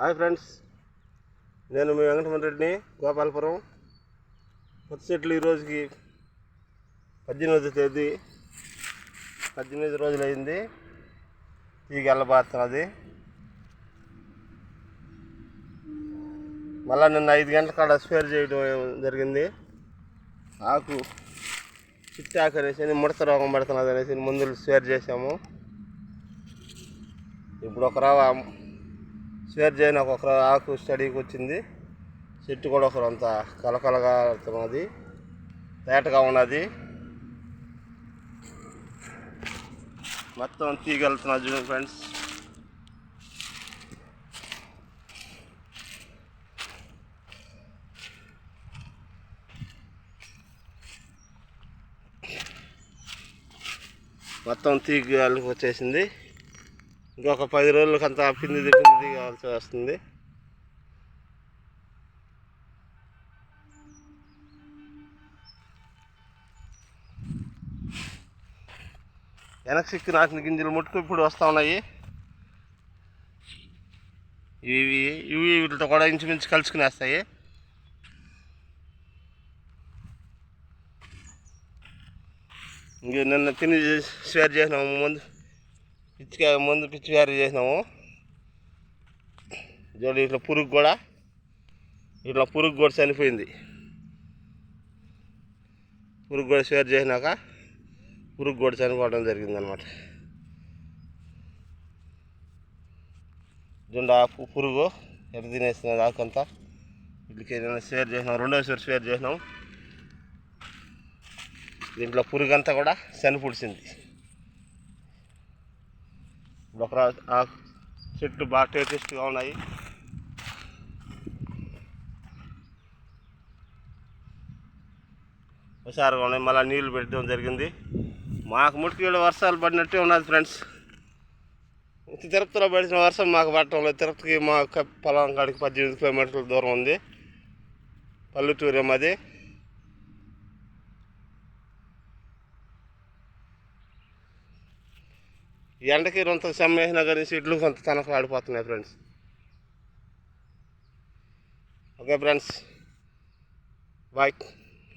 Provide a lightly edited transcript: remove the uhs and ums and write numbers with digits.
Hi friends, నేను మీ వెంకటరమణ రెడ్డిని, గోపాలపురం. కొత్త చెట్లు ఈరోజుకి 18వ తేదీ, 18 రోజులు అయింది. తీగ వెళ్ళబారుతున్నది. మళ్ళీ నిన్న 5 గంటల కాడ స్పేర్ చేయడం జరిగింది. ఆకు చిట్టాకు అనేసి ముడత రోగం పడుతున్నది అనేసి మందులు స్పేర్ చేసాము. ఇప్పుడు ఒక రవ స్పేర్ చేయని ఒక ఆకు స్టడీకి వచ్చింది. చెట్టు కూడా ఒకరంత కలకలగా ఉన్నది, తేటగా ఉన్నది. మొత్తం తీగ వెళ్తున్నది చూడండి ఫ్రెండ్స్. మొత్తం తీగ వచ్చేసింది. ఇంకొక 10 రోజులకంతా పిండి కావాల్సి వస్తుంది. వెనక సిక్కు నాటిన గింజలు ముట్టుకు ఇప్పుడు వస్తూ ఉన్నాయి. ఇవి వీటితో కూడా ఇంచుమించు కలుసుకునేస్తాయి. ఇంక నిన్న తిని స్వేర్ చేసినాము, పిచ్చి స్వేర్ చేసినాము. చూడండి, ఇట్లా పురుగు కూడా చనిపోయింది. పురుగు కూడా స్వేర్ చేసినాక పురుగు కూడా చనిపోవడం జరిగిందనమాట. జొండ ఆకు పురుగు ఎట్లా తినేస్తున్నది ఆకంతా. వీటికి స్వేర్ చేసినాం, 2వ స్వేర్ చేసినాం. దీంట్లో పురుగు అంతా కూడా చనిపూడ్చింది. ఒక చెట్లు బాగా టేస్ట్గా ఉన్నాయి. హుషారుగా ఉన్నాయి. మళ్ళీ నీళ్లు పెట్టడం జరిగింది. మాకు ముట్టుకీళ్ళు వర్షాలు పడినట్టే ఉన్నది ఫ్రెండ్స్. తిరుపతిలో పడిన వర్షం మాకు పట్టడం లేదు. తిరుపతికి మా పొలం కాడికి 18 కిలోమీటర్ల దూరం ఉంది. పల్లెటూరు మాది. ఎండకి కొంత సమ్మేసినా కానీ సీట్లు కొంత తనకు ఆడిపోతున్నాయి ఫ్రెండ్స్. Okay friends, bye.